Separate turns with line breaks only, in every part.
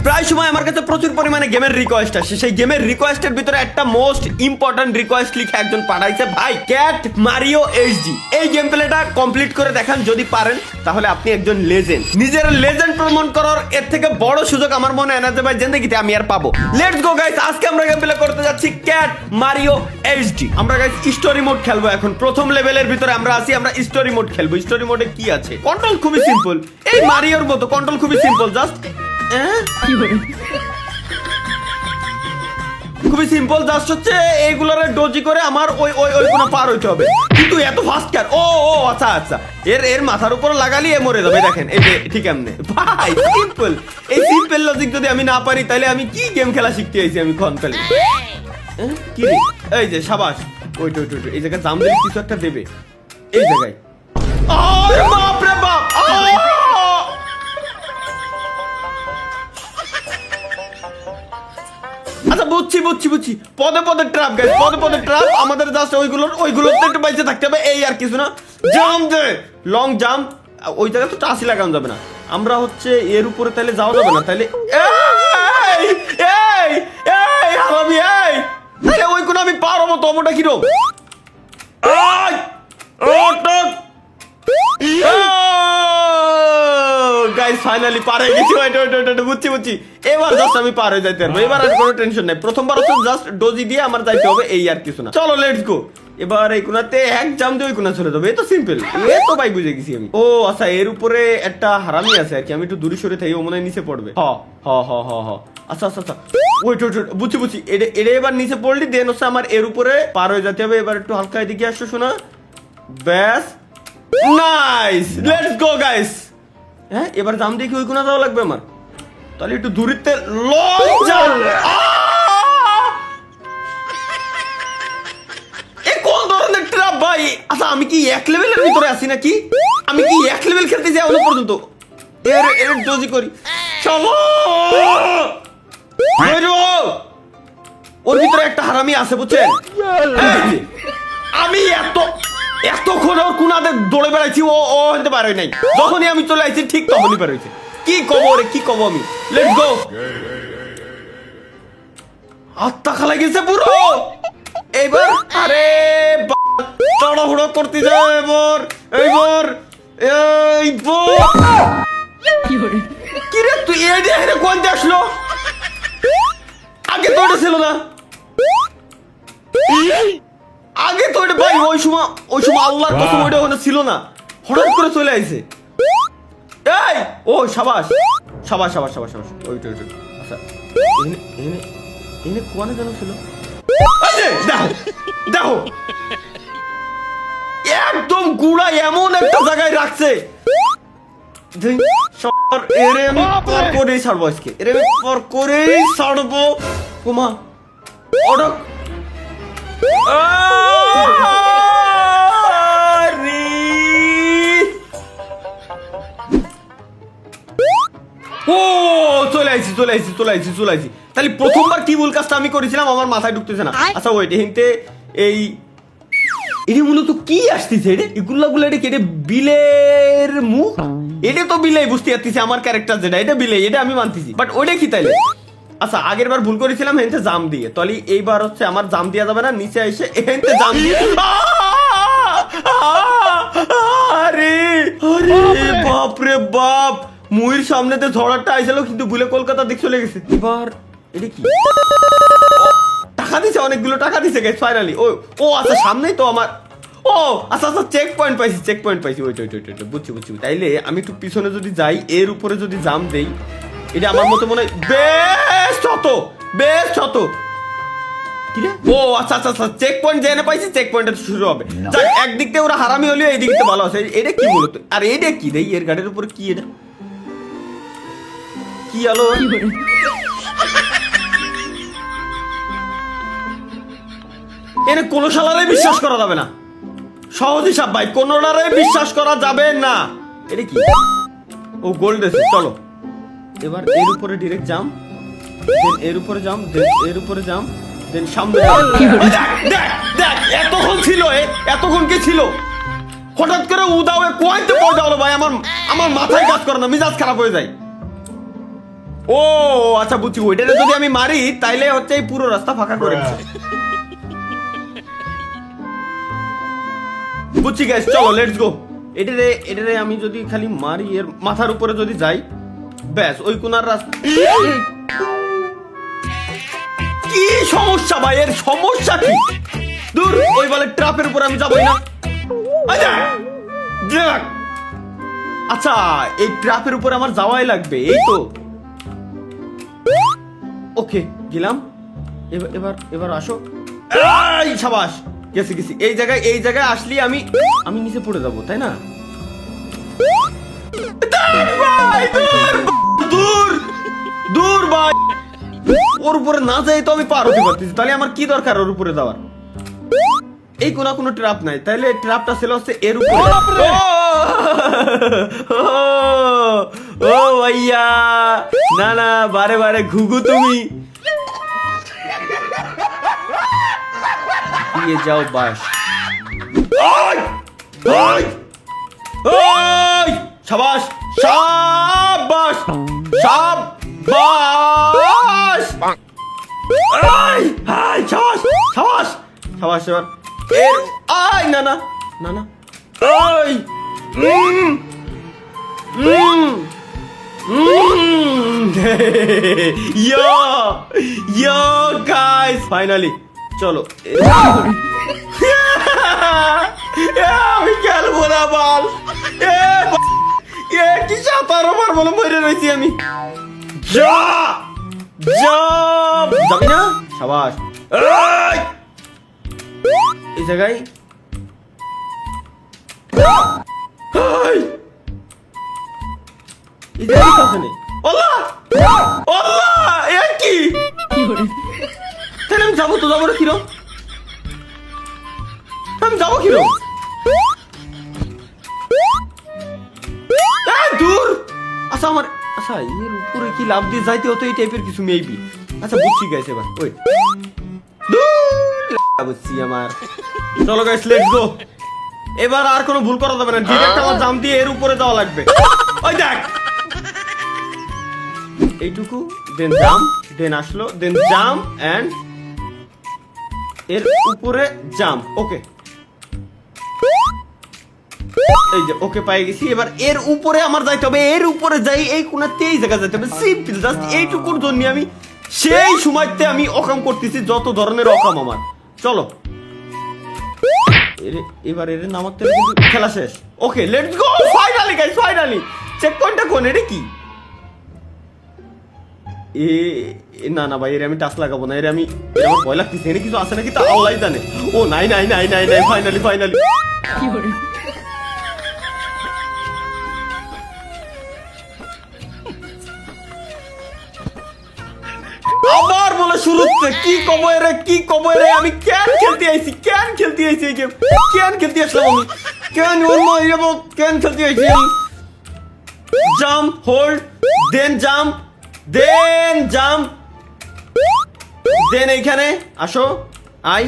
প্রায় সময় আমার কাছে প্রচুর পরিমাণে গেমের রিকোয়েস্ট আসে, সেই গেমের রিকোয়েস্টের ভিতরে একটা মোস্ট ইম্পর্টেন্ট রিকোয়েস্ট লিখে একজন পাঠাইছে, ভাই ক্যাট মারিও এইচডি এই গেম প্লেটা কমপ্লিট করে দেখান, যদি পারেন তাহলে আপনি একজন লেজেন্ড। নিজের লেজেন্ড প্রমাণ করার এর থেকে বড় সুযোগ আমার মনে হয় না যে ভাই জিন্দেগিতে আমি আর পাবো। লেটস গো গাইস, আজকে আমরা গেম প্লে করতে যাচ্ছি ক্যাট মারিও এইচডি। আমরা গাইস স্টোরি মোড খেলবো এখন। প্রথম লেভেলের ভিতরে আমরা আছি, আমরা স্টোরি মোড খেলবো। স্টোরি মোডে কি আছে? কন্ট্রোল খুবই সিম্পল, এই মারিওর মতো কন্ট্রোল খুবই সিম্পল, জাস্ট খুবই সিম্পল, জাস্ট হচ্ছে এইগুলোরে ডোজি করে আমার ওই ওই ওই কোনো পার হইতে হবে। কিন্তু এত ফাস্ট কার, ও ও আচ্ছা আচ্ছা, এর মাথার উপর লাগালি এ মরে যাবে। দেখেন এই যে ঠিক এমনি ভাই, সিম্পল। এই সিম্পল লজিক যদি আমি না পারি তাহলে আমি কি গেম খেলা শিখতে আইছি আমি খন খালি। কি রে, এই যে সাবাস, ওই এই জায়গায় জাম দিলে কিছু একটা দেবে এই জায়গায়। আরে বাপ রে বাপ, আচ্ছা বুঝছি বুঝছি বুঝছি, পদে পদে ট্র্যাপ গাইস, পদে পদে ট্র্যাপ। আমাদের জাস্ট ওইগুলোতে একটু বাইচে থাকতে হবে, এই আর কিছু না। জাম্প দে, লং জাম্প। ওই জায়গায় তো টাসি লাগানো যাবে না, আমরা হচ্ছে এর উপরে তাহলে যাওয়া যাবে না। তাহলে এই এই এই হারামি, এই তাহলে ওই কোন আমি পারবো তো? ওটা কি রোগ? গাইস ফাইনালি পার হয়ে গেছি। বুঝছি বুঝছি, এবার জাস্ট আমি পার হয়ে যাইতে পারবো। এবার আর কোনো টেনশন নাই। প্রথমবার হচ্ছে জাস্ট ডোজি দিয়ে আমার যাইতে হবে, এই আর কিছু না। চলো লেটস গো। এবার এই কোনাতে এক জাম দিয়ে ওই কোনা চলে যাবে, এ তো সিম্পল, এ তো ভাই বুঝে গেছি আমি। ও আচ্ছা, এর উপরে একটা হারামি আছে আর কি, আমি একটু দূরে সরে থাকি, ও মনে হয় নিচে পড়বে। হ হ হ হ হ আচ্ছা আচ্ছা আচ্ছা, ওইট বুঝছি বুঝছি, এটা এবার নিচে পড়লি দেন হচ্ছে আমার এর উপরে পার হয়ে যেতে হবে। এবার একটু হালকা এদিকে আসছো শোনা, ব্যাস, নাইস, লেটস গো গাইস। হ্যাঁ এবার জাম দিয়ে কি ওই কোনা যাওয়া লাগবে আমার? তাহলে একটু দূরিতে লং জাম্প। এ কোন ধরনের ট্র্যাপ ভাই? আচ্ছা আমি কি এক লেভেলের ভিতরে আছি নাকি? আমি কি এক লেভেল খেলতে যাই এখনো পর্যন্ত? এর ডোজি করি, চলো। ওর ভিতরে একটা হারামি আছে বুঝছেন। আমি এতক্ষণ ওর কুনাতে দৌড়ে বেড়াইছি, ও হতে পারে নাই। যখনই আমি চলে আসছি ঠিক তখনই বের হয়েছে। কি কব রে, কি কব আমি? Let's go. হাতটা খালাই গেছে পুরো। এইবার আরে তাড়াহুড়ো করতে যাও। এইবার কি রে তুই এদিকে কোন দিয়ে আসলো? আগে তো এটা ছিল না, আগে তো এটা ভাই ওই সময় আল্লাহর কসম ওইটা ওখানে ছিল না, হঠাৎ করে চলে আইছে। এই ও সাবাস সাবাস সাবাস সাবাস সাবাস, ওইটা আচ্ছা এনে কোয়ানে কেন ছিল? দেখো দেখো, একদম গুড়া এমন একটা জায়গায় রাখছে। এরে পর করেই ছাড়বো আজকে, এরে পর করেই ছাড়বো। কুমা অডক ও চলে আইছি চলে আইছি চলে আইছি চলে আইছি। তাহলে প্রথমবার কি ভুল কাজটা আমি করেছিলাম আমার মাথায় ঢুকতেছে না। আচ্ছা ওইটা হিংতে এই এটা মূলত কি আসতেছে? এগুলা এটা কেটে বিলের মুখ, এটা তো বিলাই বুঝতে পারতেছি আমার ক্যারেক্টার যেটা, এটা বিলাই, এটা আমি মানতেছি। বাট ওইটা কি তাইলে? আচ্ছা আগের বার ভুল করেছিলাম হেনতে জাম দিয়ে, তাহলে এইবার হচ্ছে আমার জাম দেওয়া যাবে না, নিচে এসে হেনতে জাম দিয়ে। আরে আরে বাপ রে বাপ, মুহির সামনেতে ঝড়াটা আইছিল কিন্তু ভুলে কলকাতা দিক চলে গেছে। এবার এটা কি? টাকা দিছে, অনেকগুলো টাকা দিছে গাইস ফাইনালি। ও আচ্ছা সামনেই তো আমার, ও আচ্ছা আচ্ছা চেক পয়েন্ট পাইছি। ওইটা বুঝছি। তাইলে আমি একটু পিছনে যদি যাই, এর উপরে যদি জাম দেই, এটা আমার মতো মনে হয় বেস্ট হতো। কি রে? ও আচ্ছা আচ্ছা আচ্ছা, চেক পয়েন্ট জেনে পাইছি, চেক পয়েন্টে শুরু হবে। যাক একদিক থেকে ওরা হারামি হলেও এই দিক থেকে ভালো আছে। এটা কি মূলত? আর এটা কি রে? এর গাড়ির উপরে কি? এটা কি আলো? এনে কোন শালারে বিশ্বাস করা যাবে না, সহজ হিসাব ভাই, কোনটারে বিশ্বাস করা যাবে না। এটা কি? ও গোল্ড আছে, চলো এবার এর উপরে ডিরেক্ট জাম, দেন এর উপরে জাম, দেন এর উপরে জাম, দেন সামনে। দেখ এতক্ষণ ছিল, এতক্ষণ কে ছিল? হঠাৎ করে উদাও কোয়াইতে পড়ে গেল ভাই, আমার মাথায় কাজ করে না, মিজাজ খারাপ হয়ে যায়। ও আচ্ছা বুঝছি, ওইটারে যদি আমি মারি তাইলে হচ্ছে এই পুরো রাস্তা ফাঁকা করে দিবে। বুঝছি গাইস, চলো লেটস গো। এটারে আমি যদি খালি মারি, এর মাথার উপরে যদি যাই, ব্যাস ওই কোনার রাস্তা। কি সমস্যা ভাই, এর সমস্যা কি? দূর, ওই বলে ট্রাপের উপর আমি যাবই না। আচ্ছা যাক। আচ্ছা এই ট্রাপের উপর আমার যাওয়াই লাগবে, এই তো। ওকে গেলাম। এবার এবার এবার আসো। এই সাবাস, গেছি গেছি। এই জায়গায় আসলি আমি নিচে পড়ে যাবো, তাই না? ভাই, দূর দূর ভাই, ওর উপরে না যাই তো আমি পার হতে পারতেছি, তাহলে আমার কি দরকার ওর উপরে যাওয়ার? এই কোনো ট্র্যাপ নাই, তাহলে ট্র্যাপটা ছিল হচ্ছে এর উপরে। ও ভাইয়া, না না, বারে বারে ঘুঘু তুমি দিয়ে যাও। বাস, সাবাস সাবাস সাবাস, সাবাস সাবাস সাবাস। এবার এর না না না না, গাইস ফাইনালি চলো। আমি খেলবো না বল, কি সাঁতার বলে মরে রয়েছি আমি। যাবি না? সাবাস। এই জায়গায় আমি যাবো তো, যাবো না কিরম? আমি যাবো কিরম? দূর। আচ্ছা আমার, আচ্ছা এর উপরে কি লাভ দিয়ে যাইতে হতো, এই টাইপের কিছু মেবি। আচ্ছা বুঝছি গেছে এবার। ওই বুঝছি আমার। চলো গাইস লেটস গো। এবার আর কোনো ভুল করা যাবে না, ডিরেক্ট আমার জাম্প দিয়ে এর উপরে যাওয়া লাগবে। ওই দেখ, এইটুকু, দেন জাম্প, দেন আসলো, দেন জাম্প এন্ড এর উপরে জাম্প। ওকে, এই যে ওকে পাই গেছি। এবার এর উপরে আমার যাইতে হবে, এর উপরে যাই এই কোনাতে এই জায়গা যাইতে হবে। সিম্পল, জাস্ট এইটুকুর জন্য আমি সেই সময়তে আমি অকাম করতেছি, যত ধরনের অকাম আমার। চলো এবার এর নামাতে কিন্তু খেলা শেষ। Okay let's go, finally guys, finally. চেক পয়েন্টটা কোন, এটা কি? না না ভাই, এর আমি টাচ লাগাবো না, এর আমি, আমার ভয় লাগতেছে। এর কিছু আছে নাকি তা আল্লাহ জানে। ও নাই নাই নাই নাই নাই, ফাইনালি ফাইনালি। আবার বলে শুরুতে কি কবো রে, কি কবো রে? আমি কেন খেলতে আইছি, কেন খেলতে আইছি এই গেম? কেন খেলতে আসলাম আমি? কেন ওর মা এরকম কেন খেলতে আইছি আমি? জাম্প, হোল্ড, দেন জাম্প, দেন জাম্প, দেন এইখানে আসো, আই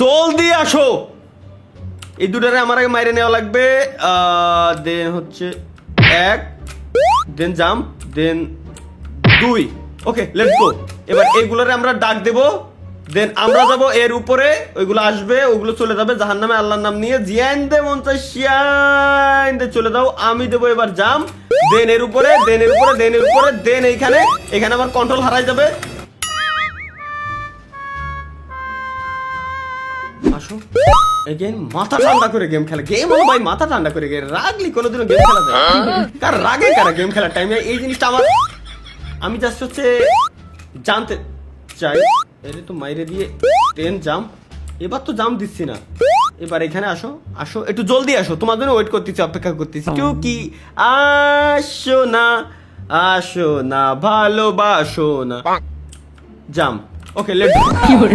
জলদি আসো। এই দুটারে আমার আগে মাইরে নেওয়া লাগবে। দেন হচ্ছে এক, দেন জাম্প, দেন দুই। ওকে লেটস গো। এবার এইগুলোরে আমরা ডাক দেব, দেন আমরা যাব এর উপরে, ওইগুলো আসবে, ওগুলো চলে যাবে জাহান্নামে আল্লাহর নাম নিয়ে। জিয়ান দে মনটা শিয়ান দে, চলে যাও। আমি দেবো এবার জাম্প, দেন এর উপরে, দেন এর উপরে, দেন এর উপরে, দেন এইখানে। এখানে আমার কন্ট্রোল হারাই যাবে। আসো এগেন, মাথা ঠান্ডা করে গেম খেলা। গেম হলো ভাই মাথা ঠান্ডা করে, রাগলি কোনোদিনও গেম খেলা যায়? কার রাগে কারা গেম খেলার টাইমে? এই জিনিসটা আমার, আমি জাস্ট হচ্ছে জানতে চাই। এর তো মাইরে দিয়ে দেন জাম্প। এবার তো জাম্প দিচ্ছি না। এবার এখানে আসো, আসো একটু জলদি আসো, তোমার জন্য ওয়েট করতেছি, অপেক্ষা করতেছি। কেউ কি আসো না, আসো না, ভালোবাসো না, জাম্প। ওকে লেটস গো।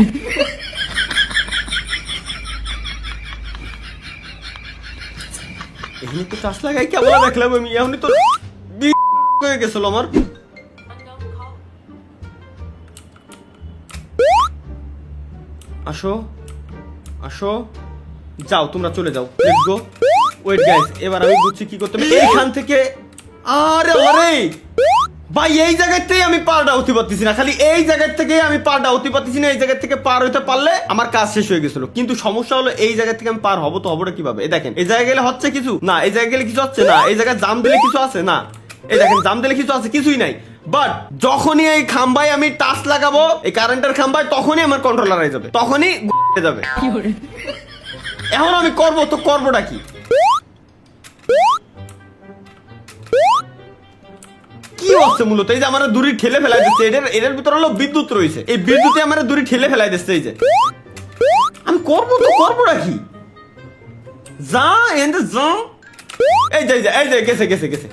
এখানে তো টাচ লাগাই কেমন দেখলাম আমি, এখনই তো হয়ে গেছিল আমার। আসো আসো, যাও তোমরা চলে যাও, লেটস গো। ওয়েট গাইস, এবার আমি বুঝছি কি করতে হবে। এইখান থেকে, আরে আরে ভাই এই জায়গাতেই আমি পারটা হতে পারতেছি না, খালি এই জায়গা থেকে আমি পারটা হতে পারতেছি না। এই জায়গা থেকে পার হইতে পারলে আমার কাজ শেষ হয়ে গেছিল, কিন্তু সমস্যা হলো এই জায়গা থেকে আমি পার হবো তো হবোটা কিভাবে? এই দেখেন এই জায়গায় গেলে হচ্ছে কিছু না, এই জায়গায় গেলে কিছু হচ্ছে না, এই জায়গায় জাম দিলে কিছু আছে না, এই দেখেন জাম দিলে কিছু আছে, কিছুই নাই। বাট যখনই এই খাম্বায় আমি টাচ লাগাবো, এই কারেন্টের খাম্বায়, তখনই আমার কন্ট্রোলার হয়ে যাবে, তখনই যাবে। এখন আমি করবো তো করবোটা কি? কি হচ্ছে মূলত? এই যে আমার দূরে ঠেলে ফেলাই দিচ্ছে, এটার ভিতরে হলো বিদ্যুৎ রয়েছে, এই বিদ্যুতে আমার দূরে ঠেলে ফেলাই দিচ্ছে। এই যে আমি করবো তো করবোটা কি? যা এন্ড যা, এই যে এই যে গেছে গেছে গেছে।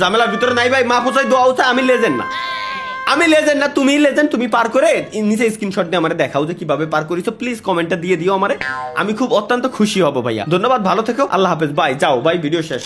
ঝামেলার ভিতরে নাই ভাই, মা পোচাই দোয়া হচ্ছে। আমি লেজেন্ড না, আমি লেজেন্ড না, তুমি লেজেন্ড। তুমি পার করে নিচে স্ক্রিনশট দিয়ে আমারে দেখাও যে কিভাবে পার করেছো। প্লিজ কমেন্টটা দিয়ে দিও আমারে, আমি খুব অত্যন্ত খুশি হব ভাইয়া। ধন্যবাদ, ভালো থেকো, আল্লাহ হাফেজ, বাই। যাও ভাই, ভিডিও শেষ।